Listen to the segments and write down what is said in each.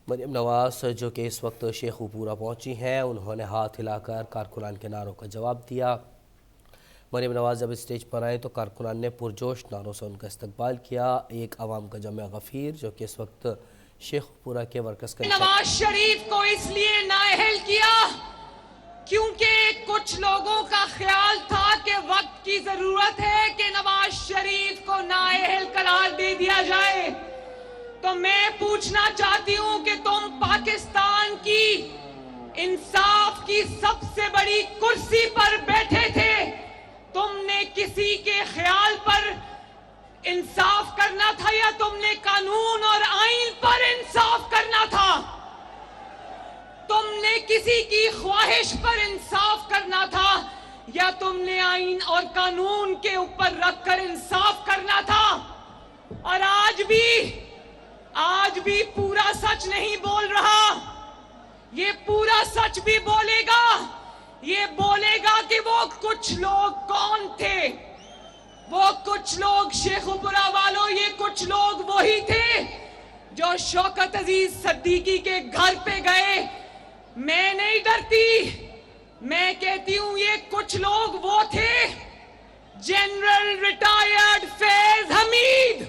مریم نواز جو کہ اس وقت شیخ پورہ پہنچی ہیں، انہوں نے ہاتھ ہلا کر کارکنان کے نعروں کا جواب دیا۔ مریم نواز جب اسٹیج پر آئے تو کارکنان نے پرجوش نعروں سے ان کا استقبال کیا۔ ایک عوام کا جمع غفیر جو کہ اس وقت شیخ پورہ کے ورکرز کا نواز شریف کو اس لیے نااہل کیا کیونکہ کچھ لوگوں کا خیال تھا کہ وقت کی ضرورت ہے کہ نواز شریف کو نااہل قرار دے دیا جائے۔ تو میں پوچھنا چاہتی ہوں کہ تم پاکستان کی انصاف کی سب سے بڑی کرسی پر بیٹھے تھے، تم نے کسی کے خیال پر انصاف کرنا تھا یا تم نے قانون اور آئین پر انصاف کرنا تھا؟ تم نے کسی کی خواہش پر انصاف کرنا تھا یا تم نے آئین اور قانون کے اوپر رکھ کر انصاف کرنا تھا؟ اور آج بھی پورا سچ نہیں بول رہا، یہ پورا سچ بھی بولے گا۔ یہ بولے گا کہ وہ کچھ لوگ کون تھے، وہ کچھ لوگ شیخ پورہ والوں، یہ کچھ لوگ وہی تھے جو شوکت عزیز صدیقی کے گھر پہ گئے۔ میں نہیں ڈرتی، میں کہتی ہوں یہ کچھ لوگ وہ تھے، جنرل ریٹائرڈ فیض حمید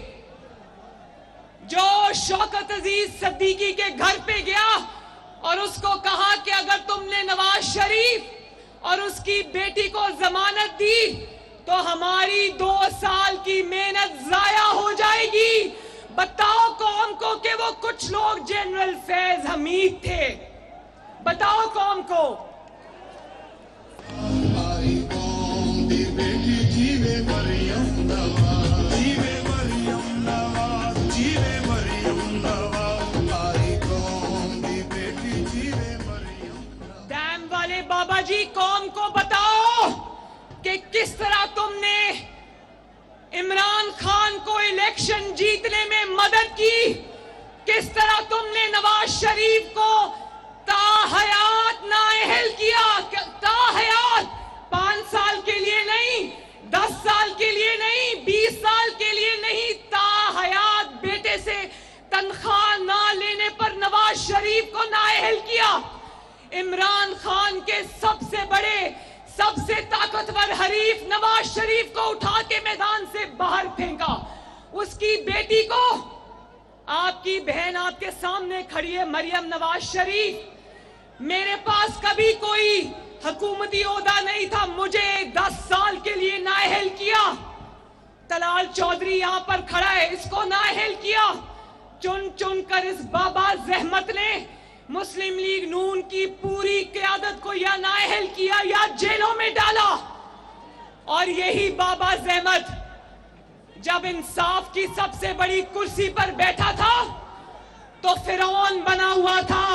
جو شوکت عزیز صدیقی کے گھر پہ گیا اور اس کو کہا کہ اگر تم نے نواز شریف اور اس کی بیٹی کو ضمانت دی تو ہماری 2 سال کی محنت ضائع ہو جائے گی۔ بتاؤ قوم کو کہ وہ کچھ لوگ جنرل فیض حمید تھے، بتاؤ قوم کو۔ ڈیم والے بابا جی، قوم کو بتاؤ کہ کس طرح تم نے عمران خان کو الیکشن جیتنے میں مدد کی، کس طرح تم نے نواز شریف کو تاحیات نااہل کیا، تاحیات 5 سال کے لیے نہیں، 10 سال کے لیے نہیں، 20 سال کے لیے نہیں، تاحیات بیٹے سے تنخواہ نہ لینے پر نواز شریف کو نااہل کیا۔ عمران خان کے سب سے بڑے، سب سے طاقتور حریف نواز شریف کو اٹھا کے میدان سے باہر پھینکا۔ اس کی بیٹی کو، آپ کی بہن آپ کے سامنے کھڑی ہے مریم نواز شریف، میرے پاس کبھی کوئی حکومتی عہدہ نہیں تھا، مجھے 10 سال کے لیے نااہل کیا۔ طلال چودھری یہاں پر کھڑا ہے، اس کو نااہل کیا۔ چن چن کر اس بابا زحمت نے مسلم لیگ نون کی پوری قیادت کو یا نااہل کیا یا جیلوں میں ڈالا۔ اور یہی بابا زحمت جب انصاف کی سب سے بڑی کرسی پر بیٹھا تھا تو فرعون بنا ہوا تھا،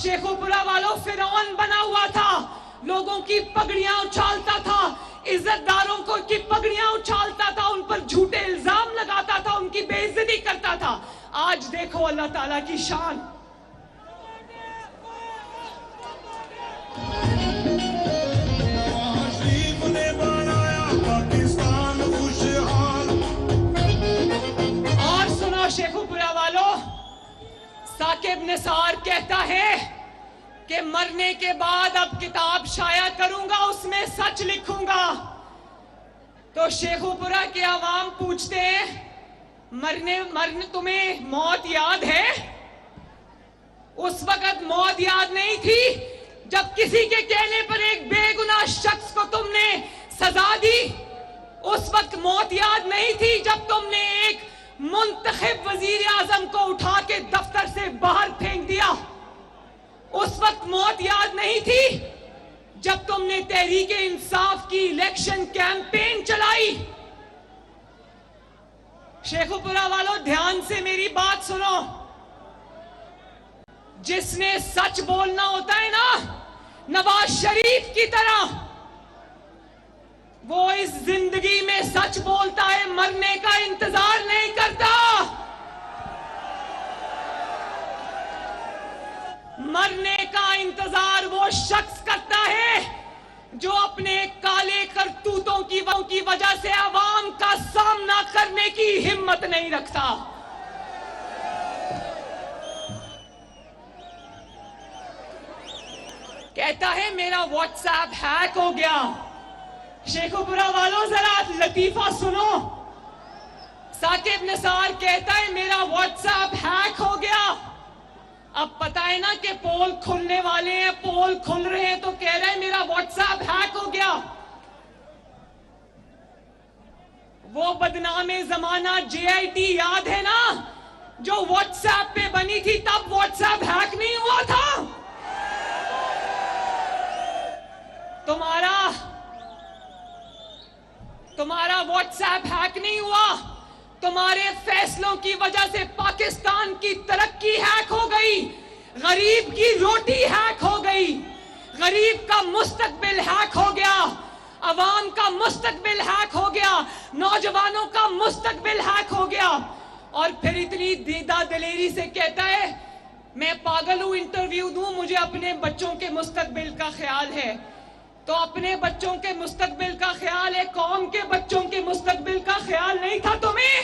شیخ پورہ والوں فرعون بنا ہوا تھا، لوگوں کی پگڑیاں اچھالتا تھا، عزت داروں کو کی پگڑیاں اچھالتا تھا، ان پر جھوٹے الزام لگاتا تھا، ان کی بے عزتی کرتا تھا۔ آج دیکھو اللہ تعالیٰ کی شان۔ اور سنو شیخ پورہ والوں، ثاقب نثار کہتا ہے کہ مرنے کے بعد اب کتاب شائع کروں گا، اس میں سچ لکھوں گا۔ تو شیخ پورہ کے عوام پوچھتے ہیں مرنے تمہیں موت یاد ہے؟ اس وقت موت یاد نہیں تھی جب کسی کے کہنے پر ایک بے گناہ شخص کو تم نے سزا دی؟ اس وقت موت یاد نہیں تھی جب تم نے ایک منتخب وزیر اعظم کو اٹھا کے دفتر سے باہر پھینک دیا؟ اس وقت موت یاد نہیں تھی جب تم نے تحریک انصاف کی الیکشن کیمپین چلائی؟ شیخ پورہ والوں دھیان سے میری بات سنو، جس نے سچ بولنا ہوتا ہے نا نواز شریف کی طرح، وہ اس زندگی میں سچ بولتا ہے، مرنے کا انتظار نہیں کرتا۔ مرنے کا انتظار وہ شخص کرتا ہے جو اپنے کالے کرتوتوں کی وجہ سے عوام کا سامنا کرنے کی ہمت نہیں رکھتا۔ کہتا ہے میرا واٹس ایپ ہیک ہو گیا. شیخوپورہ والوں ذرا لطیفہ سنو. ثاقب نثار کہتا ہے میرا واٹس ایپ ہیک ہو گیا. اب پتہ ہے نا کہ پول کھلنے والے ہیں, پول کھل رہے ہیں, تو کہہ رہے ہیں میرا واٹس ایپ ہیک ہو گیا. وہ بدنام زمانہ جے آئی ٹی یاد ہے نا, جو واٹس ایپ پہ بنی تھی, تب واٹس ایپ ہیک نہیں ہوا تھا. تمہارا واٹس ایپ ہیک نہیں ہوا. تمہارے فیصلوں کی وجہ سے پاکستان کی ترقی ہیک ہو گئی, غریب کی روٹی ہیک ہو گئی, غریب کا مستقبل ہیک ہو گیا, عوام کا مستقبل ہیک ہو گیا, نوجوانوں کا مستقبل ہیک ہو گیا. اور پھر اتنی دیدہ دلیری سے کہتا ہے میں پاگل ہوں, انٹرویو دوں, مجھے اپنے بچوں کے مستقبل کا خیال ہے. تو اپنے بچوں کے مستقبل کا خیال ہے, قوم کے بچوں کے مستقبل کا خیال نہیں تھا تمہیں.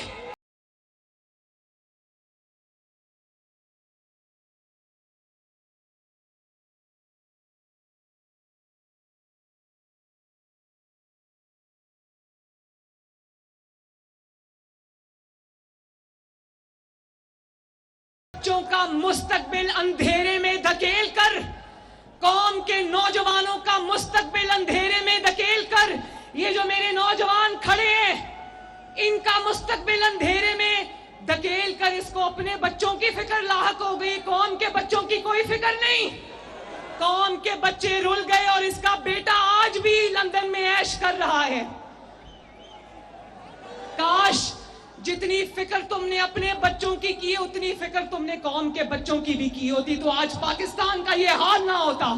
بچوں کا مستقبل اندھیرے میں دھکیل کر, قوم کے نوجوانوں کا مستقبل اندھیرے میں دھکیل کر, یہ جو میرے نوجوان کھڑے ہیں ان کا مستقبل اندھیرے میں دھکیل کر اس کو اپنے بچوں کی فکر لاحق ہو گئی, قوم کے بچوں کی کوئی فکر نہیں. قوم کے بچے رل گئے اور اس کا بیٹا آج بھی لندن میں عیش کر رہا ہے. کاش جتنی فکر تم نے اپنے بچوں کی کی اتنی فکر تم نے قوم کے بچوں کی بھی کی ہوتی, تو آج پاکستان کا یہ حال نہ ہوتا.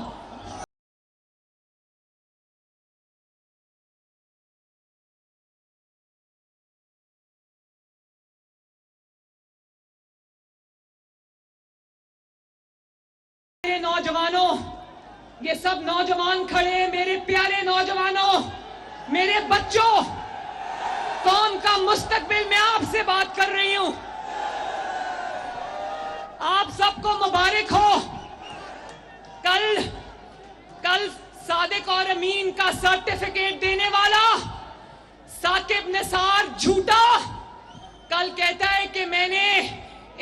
میرے نوجوانوں, یہ سب نوجوان کھڑے ہیں, میرے پیارے نوجوانوں, میرے بچوں, قوم کا مستقبل, میں آپ سے بات کر رہی ہوں. آپ سب کو مبارک ہو. کل صادق اور امین کا سرٹیفکیٹ دینے والا ثاقب نثار جھوٹا کل کہتا ہے کہ میں نے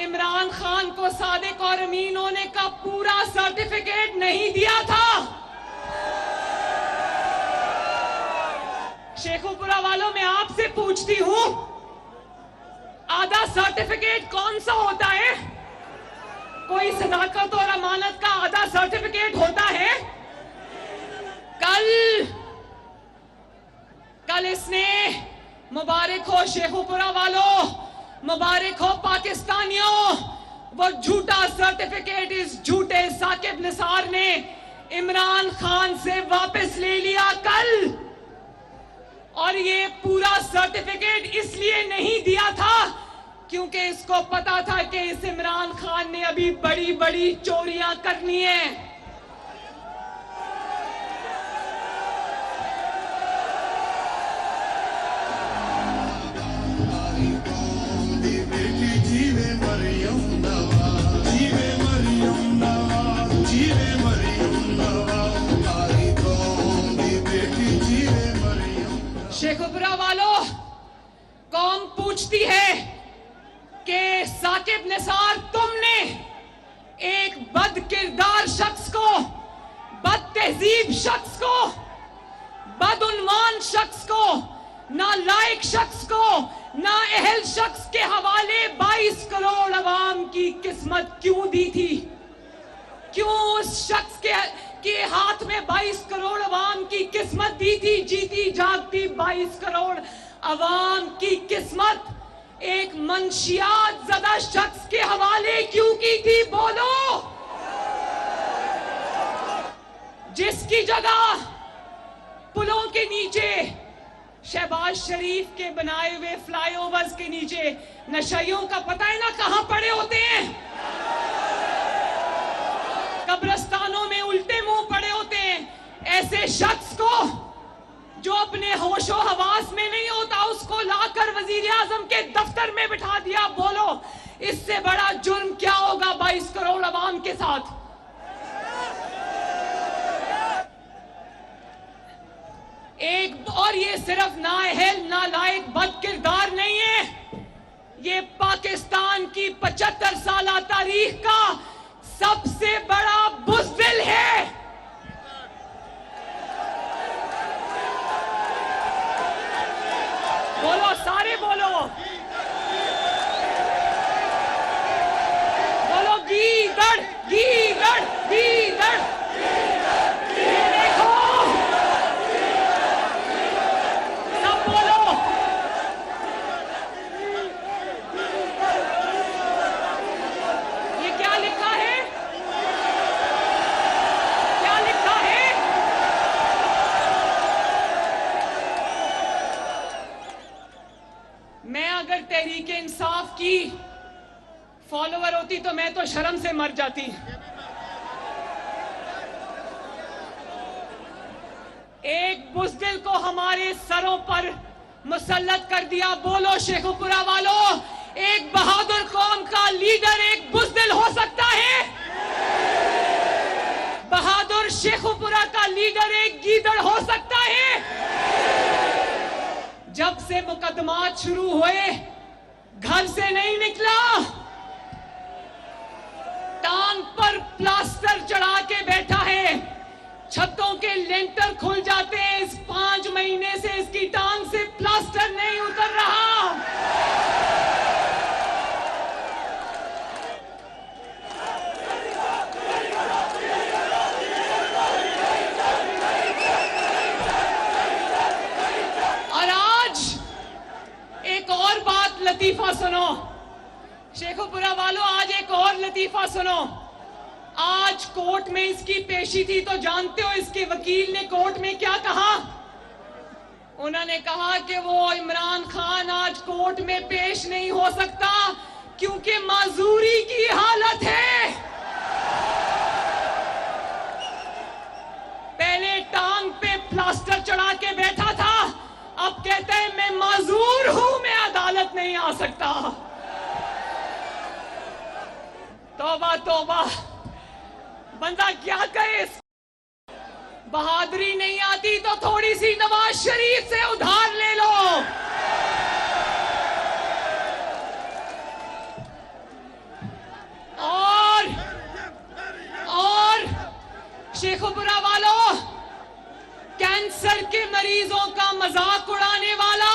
عمران خان کو صادق اور امین ہونے کا پورا سرٹیفکیٹ نہیں دیا تھا. شیخوپورہ والوں, میں آپ سے پوچھتی ہوں, آدھا سرٹیفکیٹ کون سا ہوتا ہے؟ کوئی صداقت اور امانت کا آدھا سرٹیفکیٹ ہوتا ہے؟ کل اس نے, مبارک ہو شیخوپورہ والوں, مبارک ہو پاکستانیوں, وہ جھوٹا سرٹیفکیٹ اس جھوٹے ثاقب نثار نے عمران خان سے واپس لے لیا کل. اور یہ پورا سرٹیفکیٹ اس لیے نہیں دیا تھا کیونکہ اس کو پتا تھا کہ اس عمران خان نے ابھی بڑی بڑی چوریاں کرنی ہیں. شیخوپورہ والوں, قوم پوچھتی ہے کہ ثاقب نثار, تم نے ایک بد کردار شخص کو, بد تہذیب شخص کو, بدعنوان شخص کو, نالائق شخص کو, نااہل شخص کے حوالے 22 کروڑ عوام کی قسمت کیوں دی تھی؟ کیوں اس شخص کے ہاتھ میں 22 کروڑ عوام کی قسمت دی تھی؟ جیتی جاگتی 22 کروڑ عوام کی قسمت ایک منشیات زدہ شخص کے حوالے کیوں کی تھی؟ بولو. جس کی جگہ پلوں کے نیچے, شہباز شریف کے بنائے ہوئے فلائی اوورز کے نیچے نشائیوں کا پتہ ہے نا کہاں پڑے ہوتے ہیں, قبرستانوں میں الٹے منہ پڑے ہوتے ہیں. ایسے شخص کو جو اپنے ہوش و حواس میں نہیں ہوتا, اس کو لا کر وزیر اعظم کے دفتر میں بٹھا دیا. بولو اس سے بڑا جرم کیا ہوگا 22 کروڑ عوام کے ساتھ؟ ایک اور یہ صرف نااہل نالائق بد کردار نہیں ہے، یہ پاکستان کی 75 سالہ تاریخ کا سب سے بڑا بزدل ہے۔ بولو سارے بولو، بولو گیدڑ گیدڑ گیدڑ، یہ دیکھو سب بولو۔ یہ کیا لکھا ہے؟ کیا لکھا ہے؟ میں اگر تحریک انصاف کی فالوور ہوتی تو میں تو شرم سے مر جاتی۔ ایک بزدل کو ہمارے سروں پر مسلط کر دیا۔ بولو شیخو پورہ والو، ایک بہادر قوم کا لیڈر ایک بزدل ہو سکتا ہے؟ بہادر شیخو پورہ کا لیڈر ایک گیدڑ ہو سکتا ہے؟ جب سے مقدمات شروع ہوئے گھر سے نہیں نکلا، ٹانگ پر پلاسٹر چڑھا کے بیٹھا ہے، چھتوں کے لینٹر کھل جاتے ہیں، اس 5 مہینے سے اس کی ٹانگ سے پلاسٹر نہیں اتر رہا۔ اور آج ایک اور بات لطیفہ سنو شیخو پورہ والو، آج ایک اور لطیفہ سنو۔ آج کورٹ میں اس کی پیشی تھی تو جانتے ہو اس کے وکیل نے کورٹ میں کیا کہا؟ انہوں نے کہا کہ وہ عمران خان آج کورٹ میں پیش نہیں ہو سکتا کیونکہ معذوری کی حالت ہے۔ پہلے ٹانگ پہ پلاسٹر چڑھا کے بیٹھا تھا، اب کہتا ہے میں معذور ہوں، میں عدالت نہیں آ سکتا۔ توبہ توبہ، بندہ کیا کہے؟ بہادری نہیں آتی تو تھوڑی سی نواز شریف سے ادھار لے لو۔ اور شیخو پورہ والو، کینسر کے مریضوں کا مذاق اڑانے والا،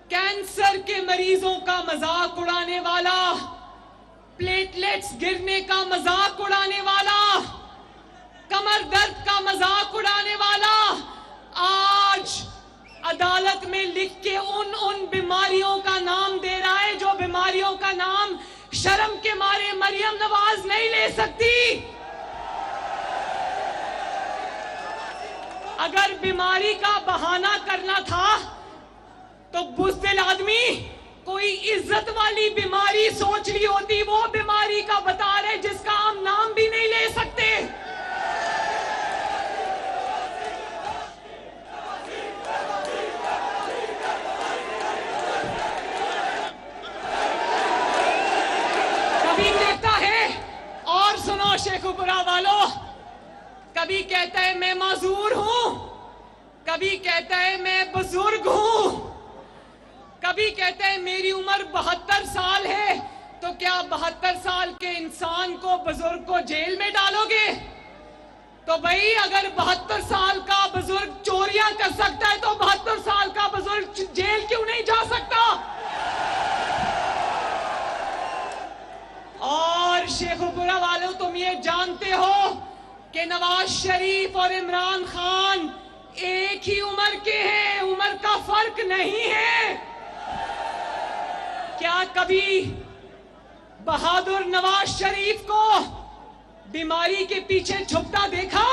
کینسر کے مریضوں کا مذاق اڑانے والا، پلیٹلیٹس گرنے کا مذاق اڑانے والا، کمر درد کا مذاق اڑانے والا، آج عدالت میں لکھ کے ان بیماریوں کا نام دے رہا ہے جو بیماریوں کا نام شرم کے مارے مریم نواز نہیں لے سکتی۔ اگر بیماری کا بہانہ کرنا تھا تو بزدل آدمی کوئی عزت والی بیماری سوچ لی ہوتی، وہ بیماری کا بتا رہے جس کا ہم نام بھی نہیں لے سکتے۔ کبھی کہتا ہے، اور سنو شیخو پورہ والو، کبھی کہتا ہے میں معذور ہوں، کبھی کہتا ہے میں بزرگ ہوں، کبھی کہتا ہے میری عمر 72 سال ہے، تو کیا 72 سال کے انسان کو بزرگ کو جیل میں ڈالو گے؟ تو بھئی اگر 72 سال کا بزرگ چوریاں کر سکتا ہے تو 72 سال کا بزرگ جیل کیوں نہیں جا سکتا؟ اور شیخو پورہ والو، تم یہ جانتے ہو کہ نواز شریف اور عمران خان ایک ہی عمر کے ہیں، عمر کا فرق نہیں ہے۔ کیا کبھی بہادر نواز شریف کو بیماری کے پیچھے چھپتا دیکھا؟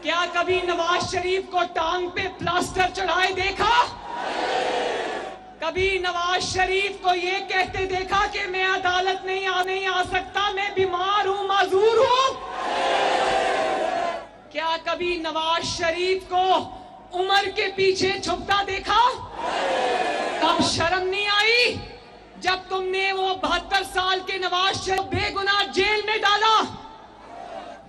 کیا کبھی نواز شریف کو ٹانگ پہ پلاسٹر چڑھائے دیکھا؟ کبھی نواز شریف کو یہ کہتے دیکھا کہ میں عدالت نہیں آ سکتا، میں بیمار ہوں، معذور ہوں؟ کیا کبھی نواز شریف کو عمر کے پیچھے چھپتا دیکھا؟ تب شرم نہیں آئی جب تم نے وہ 72 سال کے نواز شریف بے گناہ جیل میں ڈالا؟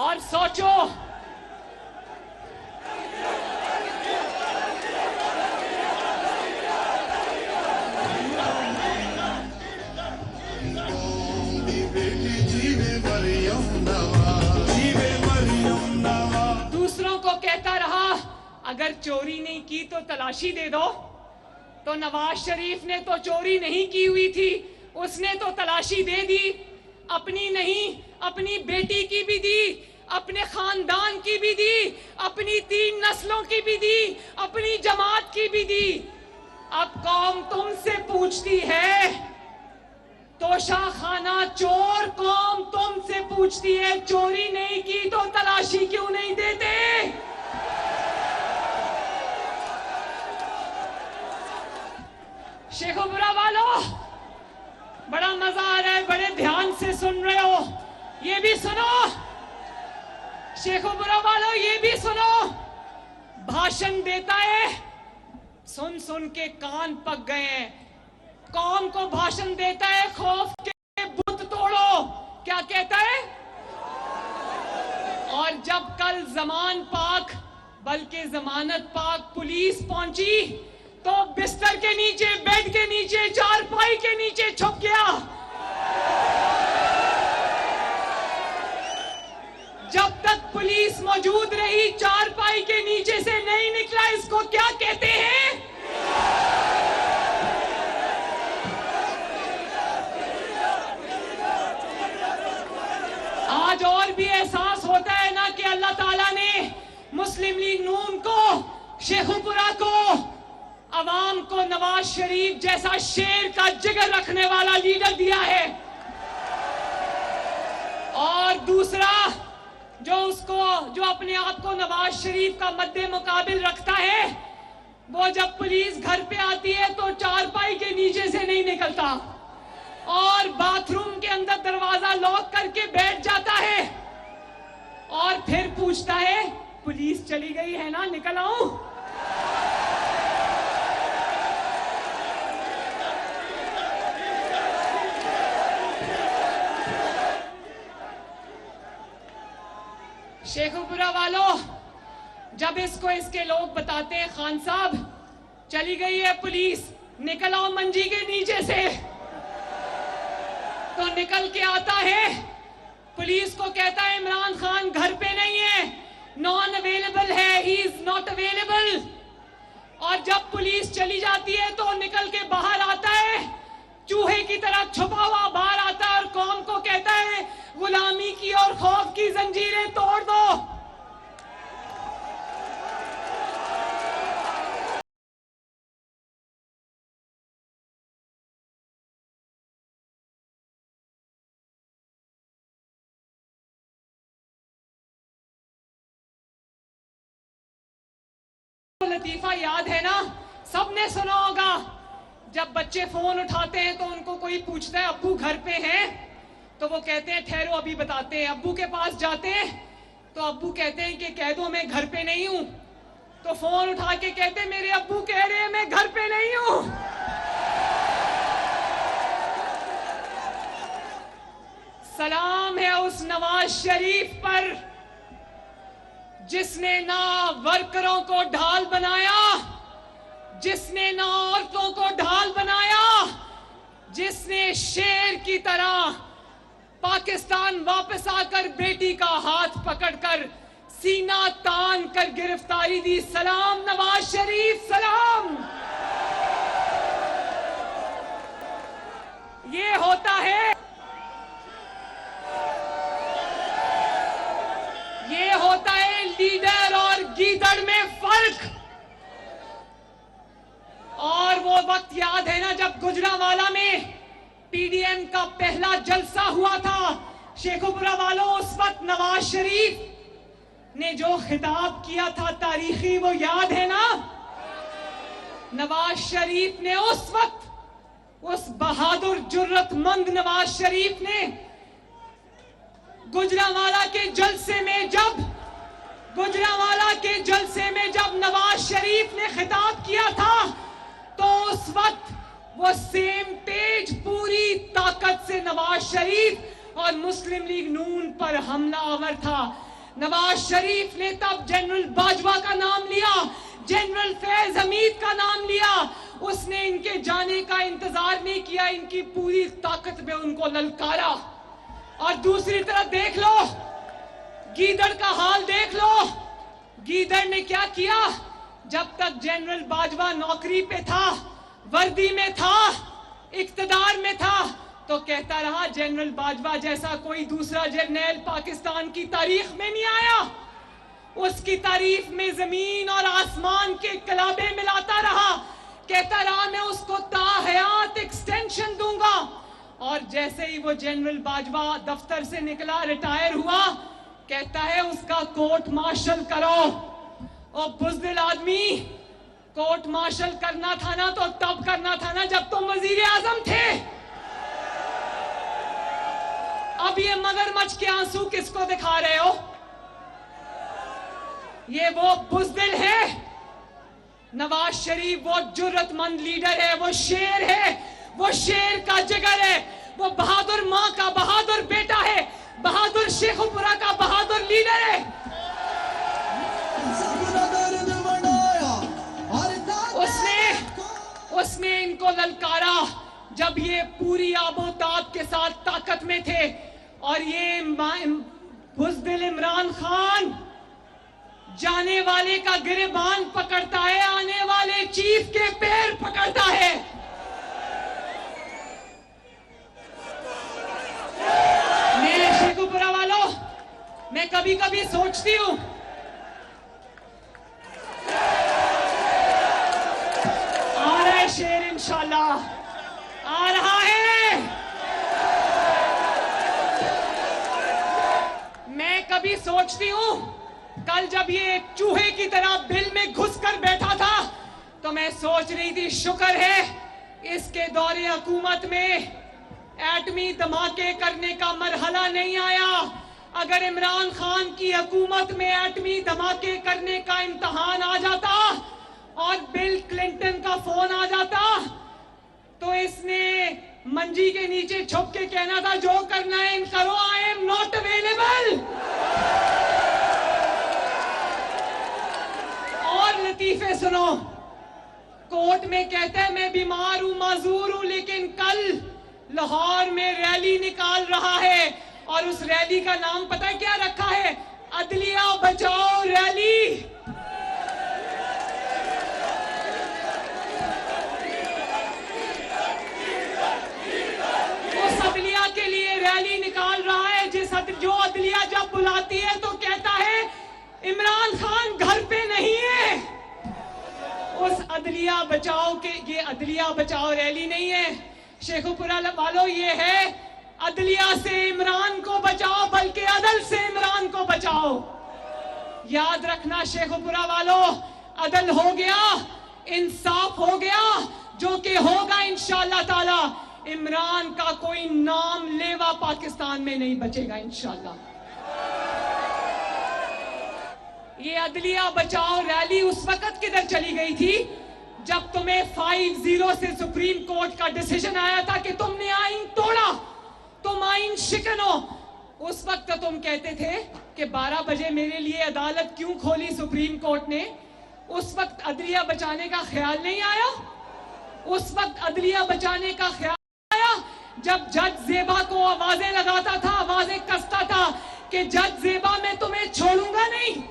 اور سوچو دوسروں کو کہتا رہا اگر چوری نہیں کی تو تلاشی دے دو. تو نواز شریف نے تو چوری نہیں کی ہوئی تھی, اس نے تو تلاشی دے دی. اپنی نہیں, اپنی بیٹی کی بھی دی, اپنے خاندان کی بھی دی, اپنی 3 نسلوں کی بھی دی, اپنی جماعت کی بھی دی. اب قوم تم سے پوچھتی ہے, توشہ خانہ چور قوم تم سے پوچھتی ہے چوری نہیں کی تو تلاشی کیوں نہیں دیتے؟ شیخوپورہ والو, بڑا مزہ آ رہا ہے, بڑے دھیان سے سن رہے ہو, یہ بھی سنو. شیخوپورہ والو یہ بھی سنو, بھاشن دیتا ہے, سن سن کے کان پک گئے ہیں. قوم کو بھاشن دیتا ہے خوف کے بت توڑو, کیا کہتا ہے؟ اور جب کل زمان پاک بلکہ ضمانت پاک پولیس پہنچی تو بستر کے نیچے, بیڈ کے نیچے, چارپائی کے نیچے چھپ گیا. جب تک پولیس موجود رہی چارپائی کے نیچے سے نہیں نکلا. اس کو کیا کہتے ہیں؟ آج اور بھی احساس ہوتا ہے نا کہ اللہ تعالیٰ نے مسلم لیگ نون کو, شیخوپورہ کو, عوام کو نواز شریف جیسا شیر کا جگر رکھنے والا لیڈر دیا ہے. اور دوسرا جو اپنے آپ کو نواز شریف کا مد مقابل رکھتا ہے, وہ جب پولیس گھر پہ آتی ہے تو چارپائی کے نیچے سے نہیں نکلتا اور باتھ روم کے اندر دروازہ لاک کر کے بیٹھ جاتا ہے اور پھر پوچھتا ہے پولیس چلی گئی ہے نا, نکل آؤں؟ شیخوپورہ والو, جب اس کو اس کے لوگ بتاتے ہیں خان صاحب چلی گئی ہے پولیس, نکل آؤ منجی کے نیچے سے, تو نکل کے آتا ہے, پولیس کو کہتا ہے عمران خان گھر پہ نہیں ہے, نان اویلیبل ہے, ہی از ناٹ اویلیبل. اور جب پولیس چلی جاتی ہے تو نکل کے باہر آتا ہے, چوہے کی طرح چھپا ہوا باہر آتا ہے اور قوم کو کہتا ہے غلامی کی اور خوف کی زنجیریں توڑ دو. لطیفہ یاد ہے نا, سب نے سنا ہوگا, جب بچے فون اٹھاتے ہیں تو ان کو کوئی پوچھتا ہے ابو گھر پہ ہیں, تو وہ کہتے ہیں ٹھہرو ابھی بتاتے ہیں. ابو کے پاس جاتے ہیں تو ابو کہتے ہیں کہ کہہ دو میں گھر پہ نہیں ہوں, تو فون اٹھا کے کہتے ہیں میرے ابو کہہ رہے ہیں میں گھر پہ نہیں ہوں. سلام ہے اس نواز شریف پر جس نے نہ ورکروں کو ڈھال بنایا, جس نے نہ عورتوں کو ڈھال بنایا, جس نے شیر کی طرح پاکستان واپس آ کر بیٹی کا ہاتھ پکڑ کر سینہ تان کر گرفتاری دی. سلام نواز شریف, سلام. یہ ہوتا ہے لیڈر اور گیدڑ میں فرق. اور وہ وقت یاد ہے نا جب گجرانوالہ میں پی ڈی ایم کا پہلا جلسہ ہوا تھا. شیخوپورہ والوں, اس وقت نواز شریف نے جو خطاب کیا تھا تاریخی, وہ یاد ہے نا؟ نواز شریف نے اس وقت, اس بہادر جرت مند نواز شریف نے گجرانوالہ کے جلسے میں جب نواز شریف نے خطاب کیا تھا تو اس وقت وہ سیم پیج پوری طاقت سے نواز شریف اور مسلم لیگ نون پر حملہ آور تھا. نواز شریف نے تب جنرل باجوہ کا نام لیا, جنرل فیض حمید کا نام لیا. اس نے ان کے جانے کا انتظار نہیں کیا, ان کی پوری طاقت میں ان کو للکارا. اور دوسری طرف دیکھ لو گیدڑ کا حال, دیکھ لو گیدڑ نے کیا کیا. جب تک جنرل باجوہ نوکری پہ تھا, وردی میں تھا, اقتدار میں تھا, تو کہتا رہا جنرل باجوہ جیسا کوئی دوسرا جرنیل پاکستان کی تاریخ میں نہیں آیا. اس کی تعریف میں زمین اور آسمان کے کلابے ملاتا رہا, کہتا رہا میں اس کو تا حیات ایکسٹینشن دوں گا. اور جیسے ہی وہ جنرل باجوہ دفتر سے نکلا, ریٹائر ہوا, کہتا ہے اس کا کورٹ مارشل کرو. اور بزدل آدمی, کورٹ مارشل کرنا تھا نا تو تب کرنا تھا نا جب تم وزیر اعظم تھے. اب یہ مگرمچھ کے آنسو کس کو دکھا رہے ہو؟ یہ وہ بزدل ہے. نواز شریف وہ جرت مند لیڈر ہے, وہ شیر ہے, وہ شیر کا جگر ہے, وہ بہادر ماں کا بہادر بیٹا ہے, بہادر شیخوپورہ کا بہادر لیڈر ہے. اس نے ان کو للکارا جب یہ پوری آب و تاب کے ساتھ طاقت میں تھے. اور یہ بزدل عمران خان جانے والے کا گریبان پکڑتا ہے, آنے والے چیف کے پیر پکڑتا ہے. میرے شیخوپورہ والوں, میں کبھی کبھی سوچتی ہوں آ رہا ہے شیر, انشاءاللہ آ رہا ہے. میں کبھی سوچتی ہوں کل جب یہ ایک چوہے کی طرح بل میں گھس کر بیٹھا تھا تو میں سوچ رہی تھی شکر ہے اس کے دور حکومت میں ایٹمی دھماکے کرنے کا مرحلہ نہیں آیا. اگر عمران خان کی حکومت میں ایٹمی دھماکے کرنے کا امتحان آ جاتا اور بل کلنٹن کا فون آ جاتا تو اس نے منجی کے نیچے چھپ کے کہنا تھا جو کرنا ہے کرو, I am not available. اور لطیفے سنو, کورٹ میں کہتا ہے میں بیمار ہوں, معذور ہوں, لیکن کل لاہور میں ریلی نکال رہا ہے اور اس ریلی کا نام پتہ ہے کیا رکھا ہے؟ عدلیہ بچاؤ ریلی. اس عدلیہ کے لیے ریلی نکال رہا ہے جو عدلیہ جب بلاتی ہے تو کہتا ہے عمران خان گھر پہ نہیں ہے. اس عدلیہ بچاؤ کے, یہ عدلیہ بچاؤ ریلی نہیں ہے شیخوپورہ والوں, یہ ہے عدلیہ سے عمران کو بچاؤ بلکہ عدل سے عمران کو بچاؤ. یاد رکھنا شیخوپورہ والوں, عدل ہو گیا, انصاف ہو گیا, جو کہ ہوگا انشاءاللہ تعالی. عمران کا کوئی نام لیوا پاکستان میں نہیں بچے گا انشاءاللہ. یہ عدلیہ بچاؤ ریلی اس وقت کدھر چلی گئی تھی جب تمہیں 5-0 سے سپریم کورٹ کا ڈیسیژن آیا تھا کہ تم نے آئین توڑا, تم آئین شکن ہو. اس وقت تم کہتے تھے کہ 12 بجے میرے لیے عدالت کیوں کھولی سپریم کورٹ نے. اس وقت عدلیہ بچانے کا خیال نہیں آیا. اس وقت عدلیہ بچانے کا خیال آیا جب جج زیبا کو آوازیں لگاتا تھا, آوازیں کستا تھا کہ جج زیبا میں تمہیں چھوڑوں گا نہیں.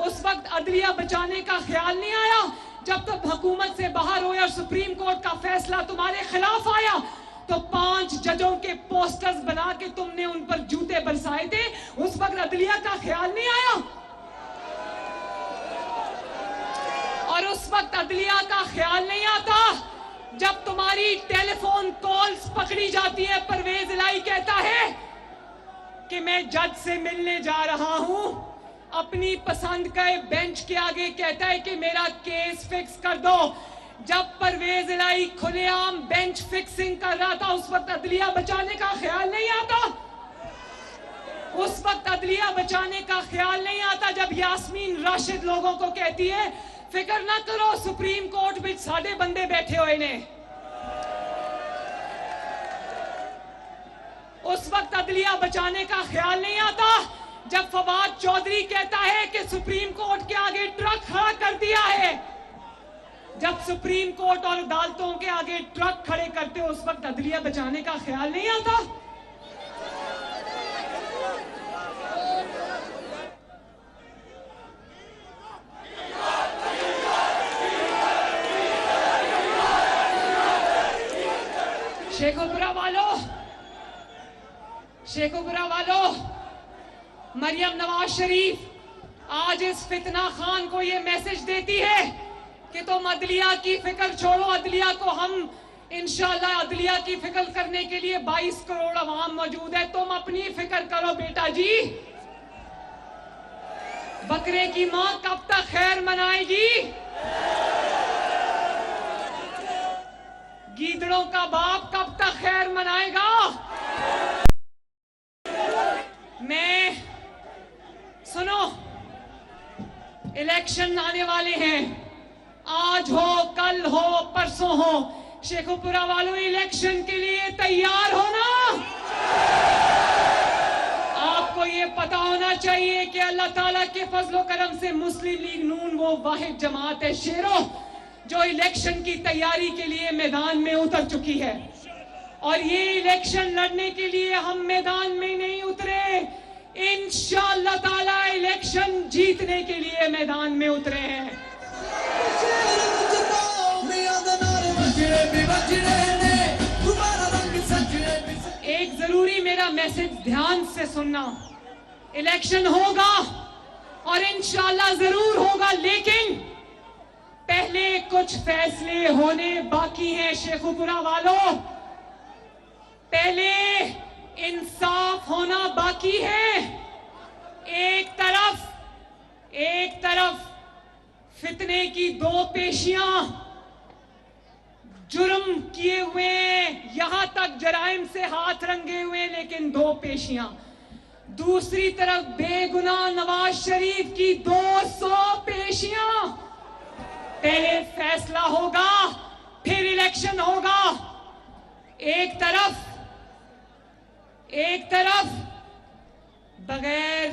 اس وقت عدلیہ بچانے کا خیال نہیں آیا جب تک حکومت سے باہر ہوئے اور سپریم کورٹ کا فیصلہ تمہارے خلاف آیا تو 5 ججوں کے پوسٹرز بنا کے تم نے ان پر جوتے برسائے تھے. اس وقت عدلیہ کا خیال نہیں آیا. اور اس وقت عدلیہ کا خیال نہیں آتا جب تمہاری ٹیلی فون کالز پکڑی جاتی ہے. پرویز الہی کہتا ہے کہ میں جج سے ملنے جا رہا ہوں, اپنی پسند کا بینچ کے آگے کہتا ہے کہ میرا کیس فکس کر دو. جب پرویز الہی کھلے عام بینچ فکسنگ کر رہا تھا اس وقت عدلیہ بچانے کا خیال نہیں آتا. اس وقت عدلیہ بچانے کا خیال نہیں آتا جب یاسمین راشد لوگوں کو کہتی ہے فکر نہ کرو سپریم کورٹ میں ساڈے بندے بیٹھے ہوئے نے. اس وقت عدلیہ بچانے کا خیال نہیں آتا جب فواد چودھری کہتا ہے کہ سپریم کورٹ کے آگے ٹرک کھڑا کر دیا ہے، جب سپریم کورٹ اور عدالتوں کے آگے ٹرک کھڑے کرتے اس وقت عدلیہ بچانے کا خیال نہیں آتا؟ شیخوپورہ والو، مریم نواز شریف آج اس فتنہ خان کو یہ میسج دیتی ہے کہ تم عدلیہ کی فکر چھوڑو، عدلیہ کو ہم انشاءاللہ عدلیہ کی فکر کرنے کے لیے 22 کروڑ عوام موجود ہے، تم اپنی فکر کرو بیٹا جی۔ بکرے کی ماں کب تک خیر منائے گی؟ گیدڑوں کا باپ کب تک خیر منائے گا؟ سنو، الیکشن آنے والے ہیں، آج ہو کل ہو پرسوں ہو، شیخوپورہ والوں الیکشن کے لیے تیار ہونا۔ آپ کو یہ پتا ہونا چاہیے کہ اللہ تعالیٰ کے فضل و کرم سے مسلم لیگ نون وہ واحد جماعت ہے شیرو جو الیکشن کی تیاری کے لیے میدان میں اتر چکی ہے، اور یہ الیکشن لڑنے کے لیے ہم میدان میں نہیں اترے، انشاءاللہ تعالیٰ الیکشن جیتنے کے لیے میدان میں اترے ہیں۔ ایک ضروری میرا میسج دھیان سے سننا، الیکشن ہوگا اور انشاءاللہ ضرور ہوگا، لیکن پہلے کچھ فیصلے ہونے باقی ہیں شیخوپورہ والوں، پہلے انصاف ہونا باقی ہے۔ ایک طرف فتنے کی دو پیشیاں، جرم کیے ہوئے یہاں تک جرائم سے ہاتھ رنگے ہوئے لیکن دو پیشیاں، دوسری طرف بے گناہ نواز شریف کی 200 پیشیاں۔ پہلے فیصلہ ہوگا پھر الیکشن ہوگا۔ ایک طرف بغیر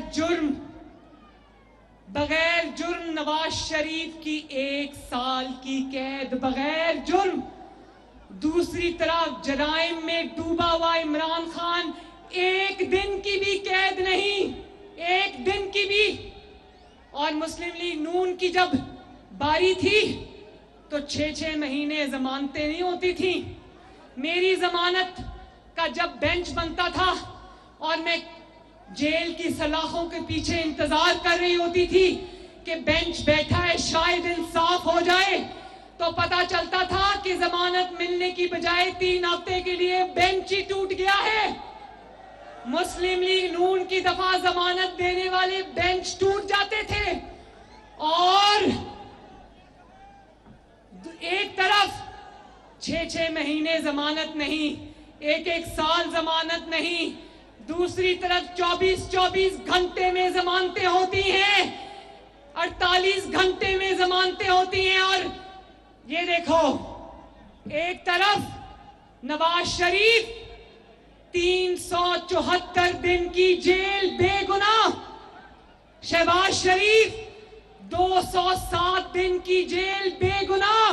جرم نواز شریف کی 1 سال کی قید بغیر جرم، دوسری طرف جرائم میں ڈوبا ہوا عمران خان 1 دن کی بھی قید نہیں، 1 دن کی بھی۔ اور مسلم لیگ نون کی جب باری تھی تو 6 مہینے ضمانتیں نہیں ہوتی تھیں۔ میری ضمانت کا جب بینچ بنتا تھا اور میں جیل کی سلاخوں کے پیچھے انتظار کر رہی ہوتی تھی کہ بینچ بیٹھا ہے شاید انصاف ہو جائے، تو پتا چلتا تھا کہ ضمانت ملنے کی بجائے 3 ہفتے کے لیے بینچ ہی ٹوٹ گیا ہے۔ مسلم لیگ نون کی دفعہ ضمانت دینے والے بینچ ٹوٹ جاتے تھے، اور ایک طرف 6 مہینے ضمانت نہیں، 1 سال ضمانت نہیں، دوسری طرف 24 گھنٹے میں ضمانتیں ہوتی ہیں، 48 گھنٹے میں ضمانتیں ہوتی ہیں۔ اور یہ دیکھو، ایک طرف نواز شریف 374 دن کی جیل بے گناہ، شہباز شریف 207 دن کی جیل بے گناہ،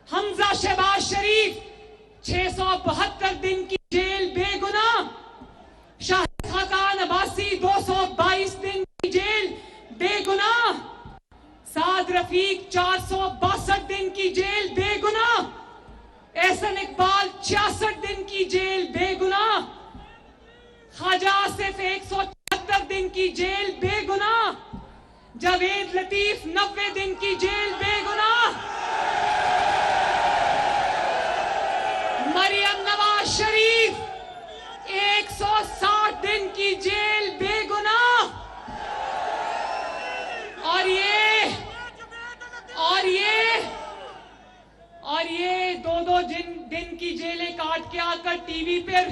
حمزہ شہباز شریف 672 دن کی جیل بے گناہ، شاہد خاقان عباسی 222 دن کی جیل بے گناہ، سعد رفیق 462 دن کی جیل بے گناہ، احسن اقبال 66 دن کی جیل بے گناہ، خواجہ آصف 176 دن کی جیل بے گناہ، جاوید لطیف 90 دن کی جیل بے گناہ، مریم نواز شریف 160 دن کی جیل بے گناہ، اور یہ 2 دن کی جیلیں کاٹ کے آ کر ٹی وی پر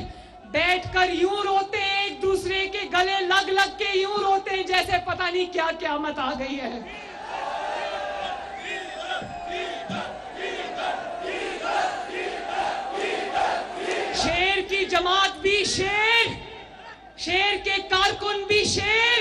بیٹھ کر یوں روتے ہیں، ایک دوسرے کے گلے لگ کے یوں روتے ہیں جیسے پتہ نہیں کیا قیامت آ گئی ہے۔ شیر کی جماعت بھی شیر کے کارکن بھی شیر،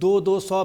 200